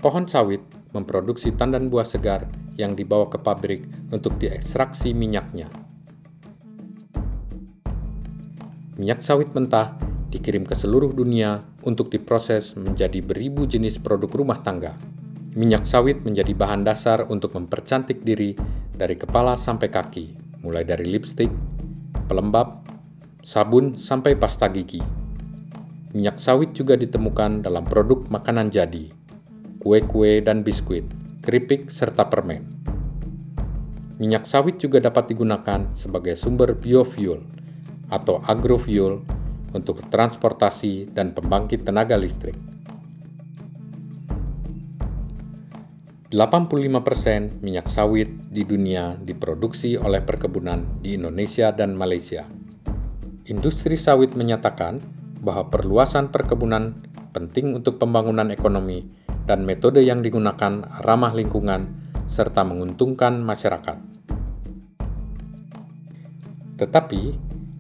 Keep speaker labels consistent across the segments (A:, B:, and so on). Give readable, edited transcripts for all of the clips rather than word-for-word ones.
A: Pohon sawit memproduksi tandan buah segar yang dibawa ke pabrik untuk diekstraksi minyaknya. Minyak sawit mentah dikirim ke seluruh dunia untuk diproses menjadi beribu jenis produk rumah tangga. Minyak sawit menjadi bahan dasar untuk mempercantik diri dari kepala sampai kaki, mulai dari lipstik, pelembab, sabun, sampai pasta gigi. Minyak sawit juga ditemukan dalam produk makanan jadi, kue-kue dan biskuit, keripik, serta permen. Minyak sawit juga dapat digunakan sebagai sumber biofuel atau agrofuel untuk transportasi dan pembangkit tenaga listrik. 85% minyak sawit di dunia diproduksi oleh perkebunan di Indonesia dan Malaysia. Industri sawit menyatakan bahwa perluasan perkebunan penting untuk pembangunan ekonomi dan metode yang digunakan ramah lingkungan serta menguntungkan masyarakat. Tetapi,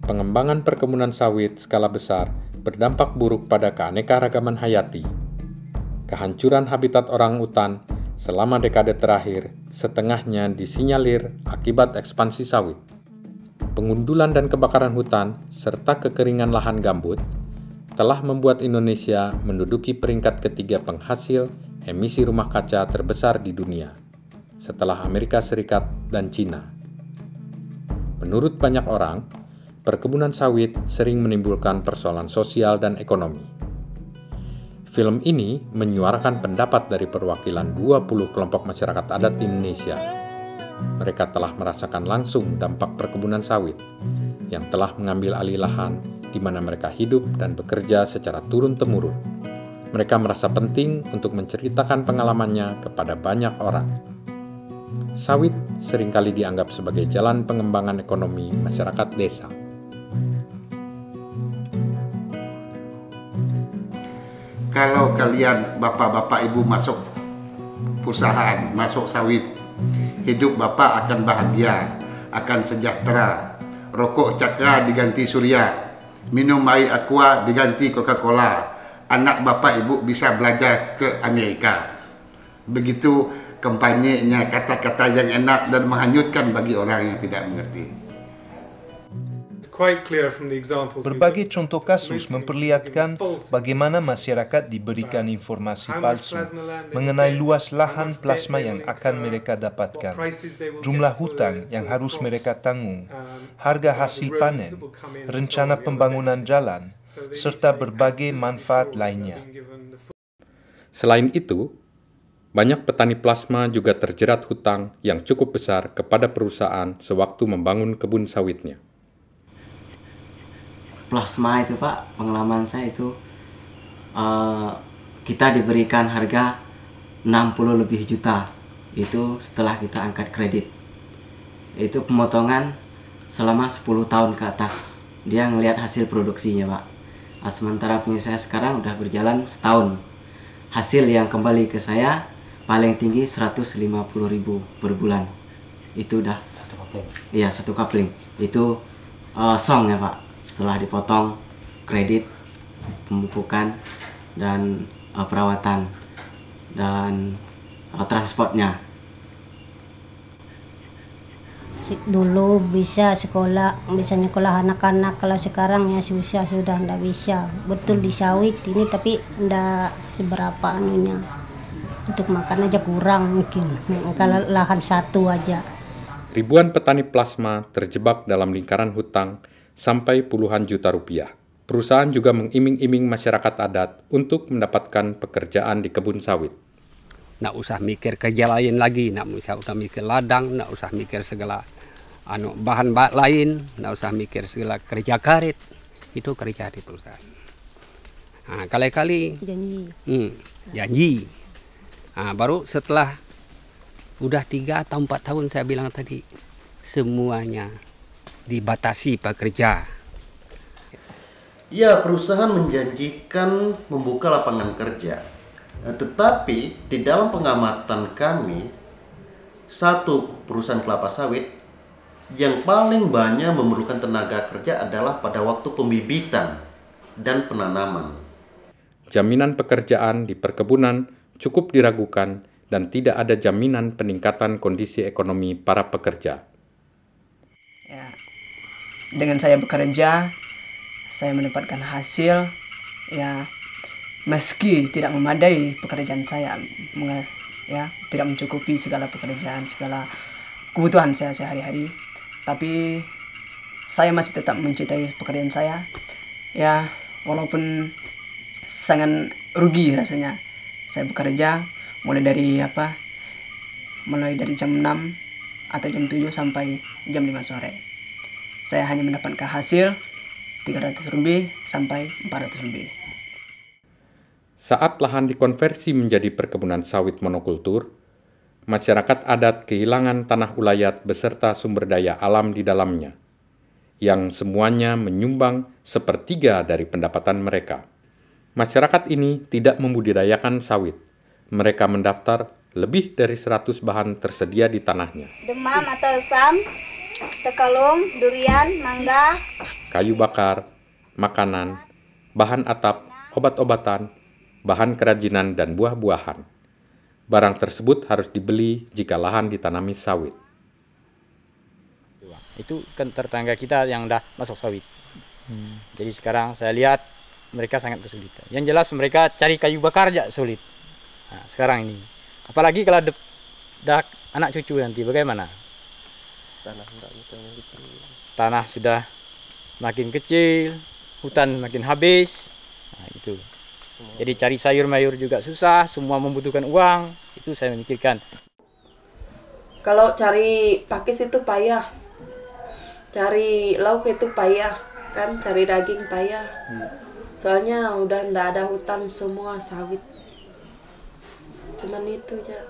A: pengembangan perkebunan sawit skala besar berdampak buruk pada keanekaragaman hayati. Kehancuran habitat orang-utan selama dekade terakhir setengahnya disinyalir akibat ekspansi sawit. Pengundulan dan kebakaran hutan serta kekeringan lahan gambut telah membuat Indonesia menduduki peringkat ketiga penghasil emisi rumah kaca terbesar di dunia, setelah Amerika Serikat dan Cina. Menurut banyak orang, perkebunan sawit sering menimbulkan persoalan sosial dan ekonomi. Film ini menyuarakan pendapat dari perwakilan 20 kelompok masyarakat adat di Indonesia. Mereka telah merasakan langsung dampak perkebunan sawit yang telah mengambil alih lahan di mana mereka hidup dan bekerja secara turun-temurun. Mereka merasa penting untuk menceritakan pengalamannya kepada banyak orang. Sawit seringkali dianggap sebagai jalan pengembangan ekonomi masyarakat desa.
B: Kalau kalian bapak-bapak ibu masuk perusahaan, masuk sawit, hidup bapak akan bahagia, akan sejahtera. Rokok Cakra diganti Surya, minum air aqua diganti Coca-Cola, anak bapak ibu bisa belajar ke Amerika. Begitu kampanyenya, kata-kata yang enak dan menghanyutkan bagi orang yang tidak mengerti.
C: Berbagai contoh kasus memperlihatkan bagaimana masyarakat diberikan informasi palsu mengenai luas lahan plasma yang akan mereka dapatkan, jumlah hutang yang harus mereka tanggung, harga hasil panen, rencana pembangunan jalan, serta berbagai manfaat lainnya.
A: Selain itu, banyak petani plasma juga terjerat hutang yang cukup besar kepada perusahaan sewaktu membangun kebun sawitnya.
D: Plasma itu Pak, pengalaman saya itu kita diberikan harga 60 lebih juta itu setelah kita angkat kredit. Itu pemotongan selama 10 tahun ke atas. Dia ngelihat hasil produksinya Pak. Sementara punya saya sekarang udah berjalan setahun. Hasil yang kembali ke saya paling tinggi 150.000 per bulan. Itu udah iya, satu kapling. Itu song ya Pak. Setelah dipotong kredit, pemupukan, dan perawatan dan transportnya.
E: Dulu bisa sekolah, bisa nyekolah anak-anak, kalau sekarang ya susah, sudah ndak bisa. Betul di sawit ini tapi ndak seberapa anunya. Untuk makan aja kurang mungkin, kalau lahan satu aja.
A: Ribuan petani plasma terjebak dalam lingkaran hutang sampai puluhan juta rupiah. Perusahaan juga mengiming-iming masyarakat adat untuk mendapatkan pekerjaan di kebun sawit.
F: Nggak usah mikir kerja lain lagi, nggak usah mikir ladang, nggak usah mikir segala bahan lain, nggak usah mikir segala kerja karet, itu kerja di perusahaan. Nah, kali-kali janji. Nah, baru setelah udah 3 atau 4 tahun saya bilang tadi, semuanya dibatasi pekerja.
G: Ya, perusahaan menjanjikan membuka lapangan kerja. Tetapi di dalam pengamatan kami, satu perusahaan kelapa sawit yang paling banyak memerlukan tenaga kerja adalah pada waktu pembibitan dan penanaman.
A: Jaminan pekerjaan di perkebunan cukup diragukan dan tidak ada jaminan peningkatan kondisi ekonomi para pekerja.
H: Ya, dengan saya bekerja, saya mendapatkan hasil, ya meski tidak memadai pekerjaan saya, ya tidak mencukupi segala pekerjaan, segala kebutuhan saya sehari-hari, tapi saya masih tetap mencintai pekerjaan saya. Ya, walaupun sangat rugi rasanya. Saya bekerja mulai dari jam 6 atau jam 7 sampai jam 5 sore. Saya hanya mendapatkan hasil 300 lebih sampai 400 lebih.
A: Saat lahan dikonversi menjadi perkebunan sawit monokultur, masyarakat adat kehilangan tanah ulayat beserta sumber daya alam di dalamnya, yang semuanya menyumbang 1/3 dari pendapatan mereka. Masyarakat ini tidak membudidayakan sawit. Mereka mendaftar lebih dari 100 bahan tersedia di tanahnya.
I: Demam atau asam, tekalung, durian, mangga,
A: Kayu bakar, makanan, bahan atap, obat-obatan, bahan kerajinan, dan buah-buahan. Barang tersebut harus dibeli jika lahan ditanami sawit.
J: Itu kan tetangga kita yang udah masuk sawit. Jadi sekarang saya lihat mereka sangat kesulitan. Yang jelas mereka cari kayu bakar aja sulit. Nah, sekarang ini. Apalagi kalau dah anak cucu nanti bagaimana? Tanah sudah makin kecil, hutan makin habis. Nah, itu. Jadi cari sayur mayur juga susah, semua membutuhkan uang. Itu saya memikirkan.
K: Kalau cari pakis itu payah. Cari lauk itu payah, kan cari daging payah. Soalnya udah ndak ada hutan, semua sawit. Cuman itu aja.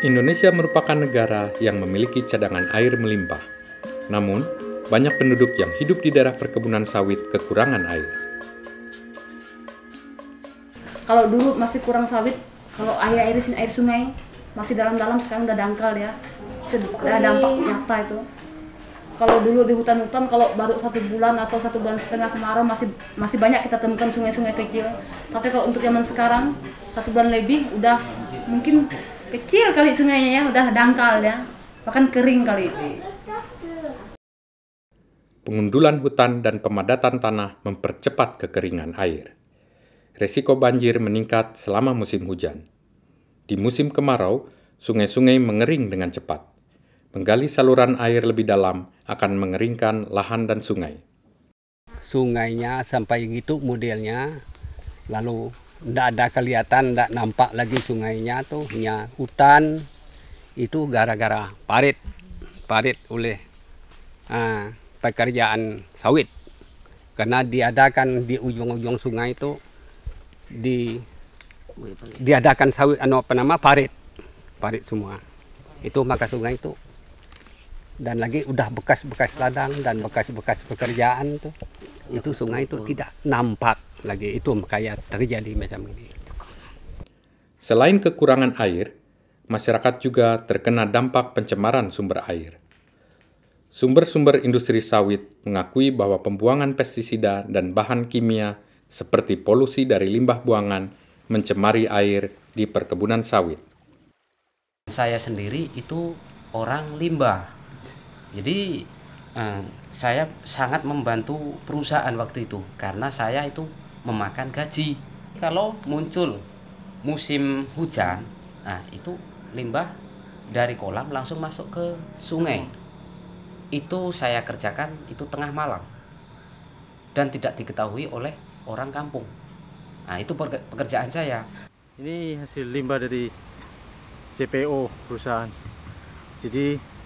A: Indonesia merupakan negara yang memiliki cadangan air melimpah. Namun, banyak penduduk yang hidup di daerah perkebunan sawit kekurangan air.
L: Kalau dulu masih kurang sawit, kalau air sungai masih dalam-dalam, sekarang udah dangkal ya. Ada dampak nyata itu. Kalau dulu di hutan-hutan, kalau baru 1 bulan atau 1,5 bulan kemarau masih banyak kita temukan sungai-sungai kecil. Tapi kalau untuk zaman sekarang 1 bulan lebih udah mungkin kecil kali sungainya ya, udah dangkal ya, bahkan kering kali.
A: Pengundulan hutan dan pemadatan tanah mempercepat kekeringan air. Resiko banjir meningkat selama musim hujan. Di musim kemarau, sungai-sungai mengering dengan cepat. Menggali saluran air lebih dalam akan mengeringkan lahan dan sungai.
F: Sungainya sampai gitu modelnya, lalu ndak ada kelihatan, ndak nampak lagi sungainya tuh, hanya hutan. Itu gara-gara parit oleh pekerjaan sawit. Karena diadakan di ujung-ujung sungai itu diadakan sawit, parit semua. Itu maka sungai itu, dan lagi udah bekas-bekas ladang dan bekas-bekas pekerjaan tuh, itu sungai itu tidak nampak lagi. Itu kayak terjadi macam ini.
A: Selain kekurangan air, masyarakat juga terkena dampak pencemaran sumber air. Sumber-sumber industri sawit mengakui bahwa pembuangan pestisida dan bahan kimia seperti polusi dari limbah buangan mencemari air di perkebunan sawit.
M: Saya sendiri itu orang limbah. Jadi saya sangat membantu perusahaan waktu itu karena saya itu memakan gaji. Kalau muncul musim hujan, nah itu limbah dari kolam langsung masuk ke sungai. Itu saya kerjakan itu tengah malam dan tidak diketahui oleh orang kampung. Nah itu pekerjaan saya.
J: Ini hasil limbah dari CPO perusahaan. Jadi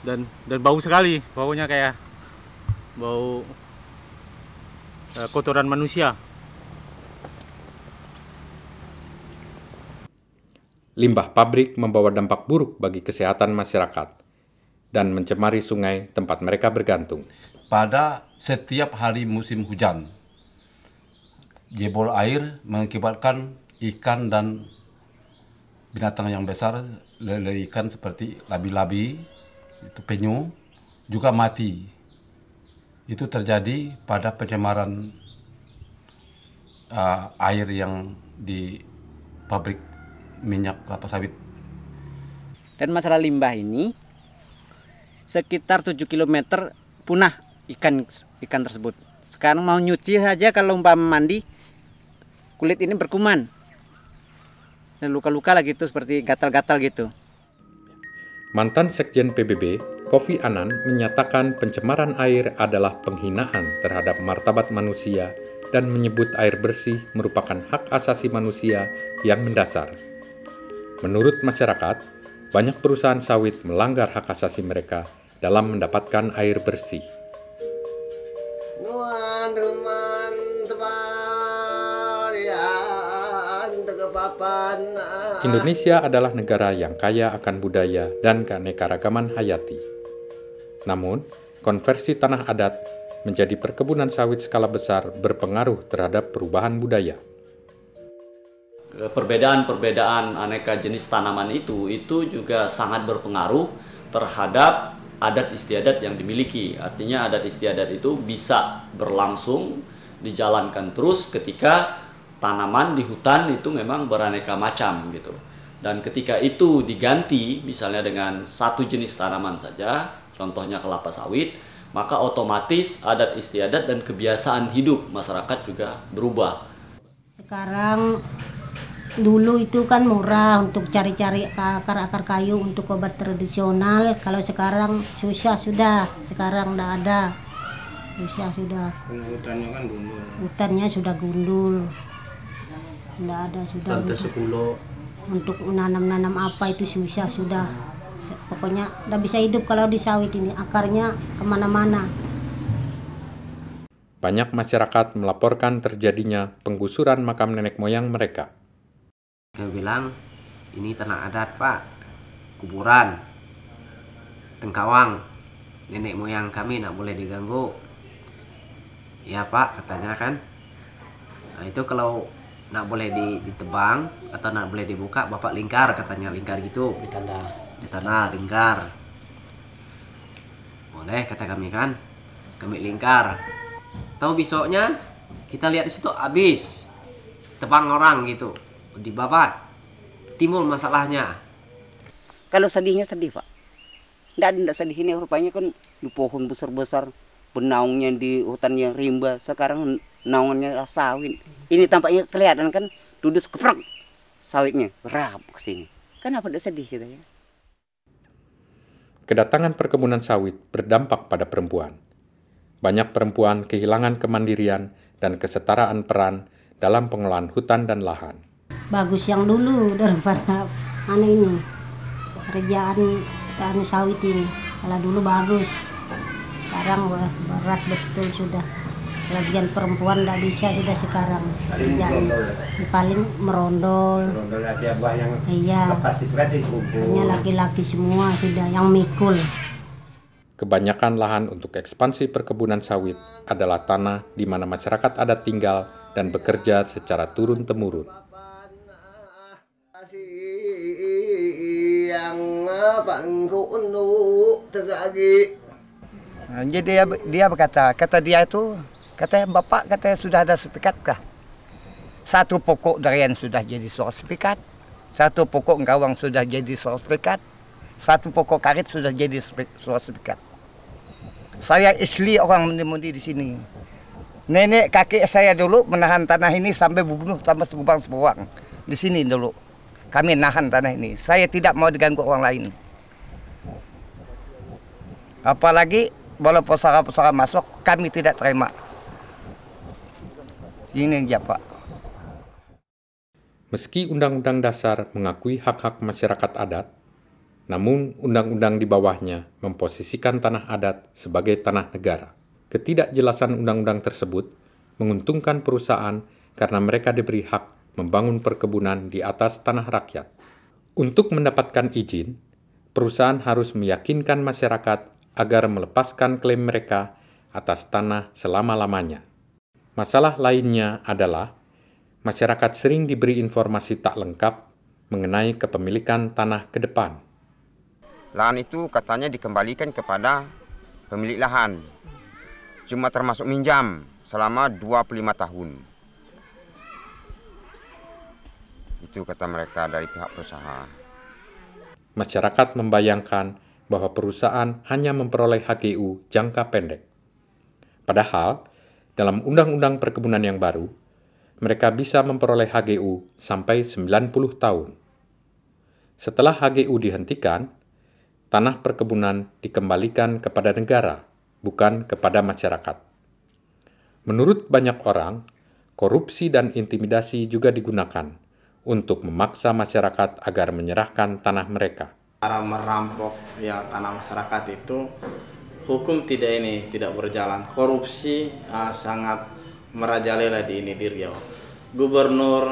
J: dan bau sekali, baunya kayak bau kotoran manusia.
A: Limbah pabrik membawa dampak buruk bagi kesehatan masyarakat dan mencemari sungai tempat mereka bergantung.
N: Pada setiap hari musim hujan, jebol air mengakibatkan ikan dan binatang yang besar, lele ikan seperti labi-labi, itu penyu, juga mati. Itu terjadi pada pencemaran air yang di pabrik minyak kelapa sawit.
O: Dan masalah limbah ini, sekitar 7 km punah ikan tersebut. Sekarang mau nyuci saja kalau umpama mandi, kulit ini berkuman. Dan luka-luka lah gitu, seperti gatal-gatal gitu.
A: Mantan Sekjen PBB, Kofi Annan, menyatakan pencemaran air adalah penghinaan terhadap martabat manusia dan menyebut air bersih merupakan hak asasi manusia yang mendasar. Menurut masyarakat, banyak perusahaan sawit melanggar hak asasi mereka dalam mendapatkan air bersih. Indonesia adalah negara yang kaya akan budaya dan keanekaragaman hayati. Namun, konversi tanah adat menjadi perkebunan sawit skala besar berpengaruh terhadap perubahan budaya.
P: Perbedaan-perbedaan aneka jenis tanaman itu juga sangat berpengaruh terhadap adat istiadat yang dimiliki. Artinya adat istiadat itu bisa berlangsung, dijalankan terus ketika tanaman di hutan itu memang beraneka macam gitu. Dan ketika itu diganti misalnya dengan satu jenis tanaman saja, contohnya kelapa sawit, maka otomatis adat istiadat dan kebiasaan hidup masyarakat juga berubah.
E: Sekarang dulu itu kan murah untuk cari-cari akar-akar kayu untuk obat tradisional. Kalau sekarang susah sudah, sekarang tidak ada. Susah sudah.
Q: Hutannya kan gundul.
E: Hutannya sudah gundul. Tidak ada sudah. Untuk menanam-nanam apa itu susah sudah. Pokoknya tidak bisa hidup kalau di sawit ini, akarnya kemana-mana.
A: Banyak masyarakat melaporkan terjadinya penggusuran makam nenek moyang mereka.
R: Dia bilang, ini tanah adat pak, kuburan, Tengkawang, nenek moyang kami tidak boleh diganggu. Ya pak, katanya kan. Nah itu kalau tidak boleh ditebang atau tidak boleh dibuka, bapak lingkar, katanya lingkar gitu. Di tanah lingkar. Boleh kata kami kan, kami lingkar. Tahu besoknya kita lihat di situ habis, tebang orang gitu. Dibabat, timbul masalahnya.
O: Kalau sedihnya sedih pak, tidak sedih ini rupanya kan di pohon besar-besar, benaungnya di hutan yang rimba, sekarang naungannya sawit. Ini tampaknya kelihatan kan, duduk keprek sawitnya, berap ke sini. Kenapa tidak sedih kita ya?
A: Kedatangan perkebunan sawit berdampak pada perempuan. Banyak perempuan kehilangan kemandirian dan kesetaraan peran dalam pengelolaan hutan dan lahan.
E: Bagus yang dulu daripada ini kerjaan sawit ini. Kalau dulu bagus, sekarang berat betul sudah. Lagian perempuan tidak bisa sudah sekarang kerjaan. Paling merondol. Iya. Hanya laki-laki semua sudah yang mikul.
A: Kebanyakan lahan untuk ekspansi perkebunan sawit adalah tanah di mana masyarakat adat tinggal dan bekerja secara turun-temurun.
S: Jadi dia berkata, katanya bapak katanya sudah ada sertifikat kah? Satu pokok durian sudah jadi surat sertifikat. Satu pokok engkawang sudah jadi sertifikat, satu pokok karet sudah jadi sertifikat. Saya asli orang mundi-mundi di sini. Nenek kakek saya dulu menahan tanah ini sampai membunuh tambah sebubang-sebubang. Di sini dulu. Kami nahan tanah ini. Saya tidak mau diganggu orang lain. Apalagi kalau pusaka-pusaka masuk, kami tidak terima. Ini aja, Pak.
A: Meski Undang-Undang Dasar mengakui hak-hak masyarakat adat, namun undang-undang di bawahnya memposisikan tanah adat sebagai tanah negara. Ketidakjelasan undang-undang tersebut menguntungkan perusahaan karena mereka diberi hak membangun perkebunan di atas tanah rakyat. Untuk mendapatkan izin, perusahaan harus meyakinkan masyarakat agar melepaskan klaim mereka atas tanah selama-lamanya. Masalah lainnya adalah masyarakat sering diberi informasi tak lengkap mengenai kepemilikan tanah ke depan.
Q: Lahan itu katanya dikembalikan kepada pemilik lahan. Cuma termasuk minjam selama 25 tahun. Itu kata mereka dari pihak perusahaan.
A: Masyarakat membayangkan bahwa perusahaan hanya memperoleh HGU jangka pendek. Padahal, dalam Undang-Undang Perkebunan yang baru, mereka bisa memperoleh HGU sampai 90 tahun. Setelah HGU dihentikan, tanah perkebunan dikembalikan kepada negara, bukan kepada masyarakat. Menurut banyak orang, korupsi dan intimidasi juga digunakan untuk memaksa masyarakat agar menyerahkan tanah mereka.
T: Cara merampok ya tanah masyarakat itu hukum tidak berjalan. Korupsi sangat merajalela di Riau. Gubernur,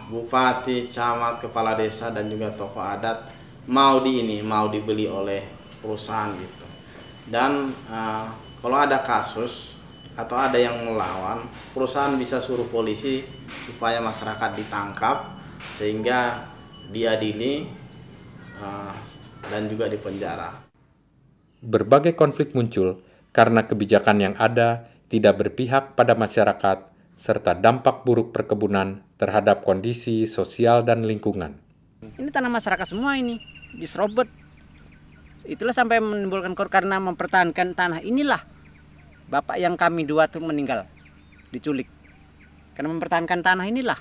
T: bupati, camat, kepala desa dan juga tokoh adat mau dibeli oleh perusahaan gitu. Dan kalau ada kasus atau ada yang melawan, perusahaan bisa suruh polisi supaya masyarakat ditangkap sehingga diadili dan juga dipenjara.
A: Berbagai konflik muncul karena kebijakan yang ada tidak berpihak pada masyarakat serta dampak buruk perkebunan terhadap kondisi sosial dan lingkungan.
U: Ini tanah masyarakat semua ini diserobot. Itulah sampai menimbulkan karena mempertahankan tanah inilah bapak yang kami dua tuh meninggal, diculik. Karena mempertahankan tanah inilah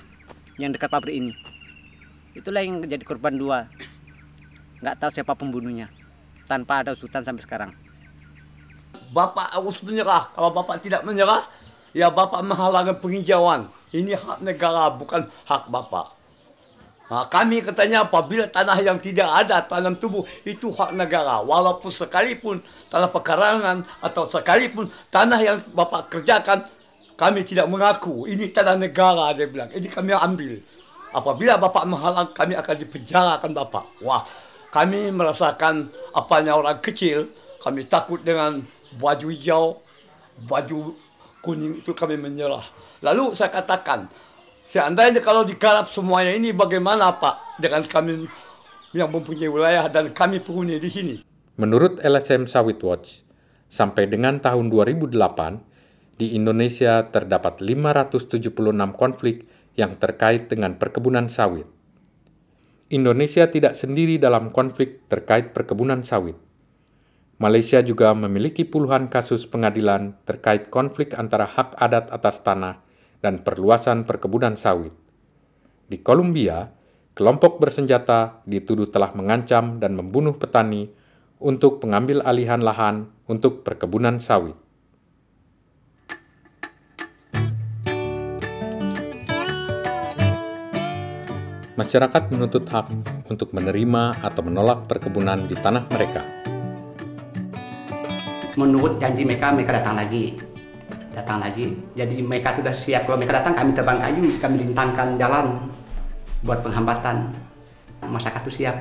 U: yang dekat pabrik ini. Itulah yang jadi korban dua. Nggak tahu siapa pembunuhnya. Tanpa ada usutan sampai sekarang.
V: Bapak harus menyerah. Kalau bapak tidak menyerah, ya bapak menghalangi penghijauan. Ini hak negara, bukan hak bapak. Nah, kami katanya apabila tanah yang tidak ada tanam tubuh itu hak negara. Walaupun sekalipun tanah pekarangan atau sekalipun tanah yang bapak kerjakan, kami tidak mengaku. Ini tanah negara, dia bilang. Ini kami ambil. Apabila bapak menghalang, kami akan dipenjarakan bapak. Wah, kami merasakan apanya orang kecil. Kami takut dengan baju hijau, baju kuning itu kami menyerah. Lalu saya katakan, seandainya kalau digarap semuanya ini bagaimana Pak dengan kami yang mempunyai wilayah dan kami penghuni di sini?
A: Menurut LSM Sawit Watch, sampai dengan tahun 2008, di Indonesia terdapat 576 konflik yang terkait dengan perkebunan sawit. Indonesia tidak sendiri dalam konflik terkait perkebunan sawit. Malaysia juga memiliki puluhan kasus pengadilan terkait konflik antara hak adat atas tanah dan perluasan perkebunan sawit. Di Kolombia, kelompok bersenjata dituduh telah mengancam dan membunuh petani untuk pengambil alihan lahan untuk perkebunan sawit. Masyarakat menuntut hak untuk menerima atau menolak perkebunan di tanah mereka.
W: Menurut janji mereka datang lagi. Jadi mereka sudah siap. Kalau mereka datang, kami tebang kayu, kami lintangkan jalan buat penghambatan. Masyarakat itu siap.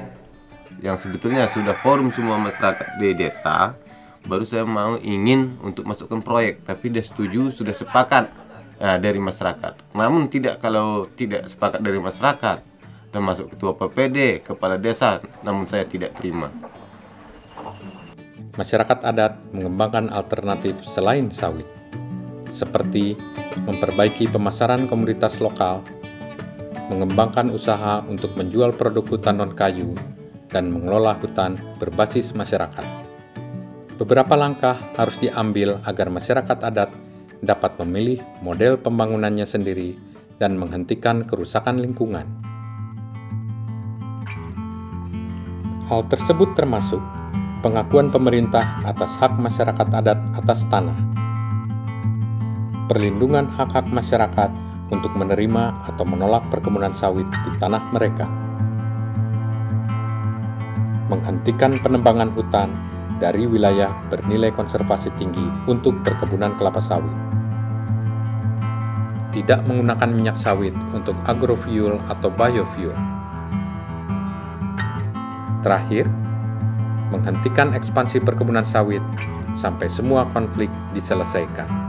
X: Yang sebetulnya sudah forum semua masyarakat di desa, baru saya ingin untuk masukkan proyek, tapi dia setuju, sudah sepakat dari masyarakat. Namun kalau tidak sepakat dari masyarakat, termasuk ketua PPD, kepala desa, namun saya tidak terima.
A: Masyarakat adat mengembangkan alternatif selain sawit, seperti memperbaiki pemasaran komoditas lokal, mengembangkan usaha untuk menjual produk hutan non-kayu, dan mengelola hutan berbasis masyarakat. Beberapa langkah harus diambil agar masyarakat adat dapat memilih model pembangunannya sendiri dan menghentikan kerusakan lingkungan. Hal tersebut termasuk pengakuan pemerintah atas hak masyarakat adat atas tanah, perlindungan hak-hak masyarakat untuk menerima atau menolak perkebunan sawit di tanah mereka, menghentikan penebangan hutan dari wilayah bernilai konservasi tinggi untuk perkebunan kelapa sawit, tidak menggunakan minyak sawit untuk agrofuel atau biofuel. Terakhir, menghentikan ekspansi perkebunan sawit sampai semua konflik diselesaikan.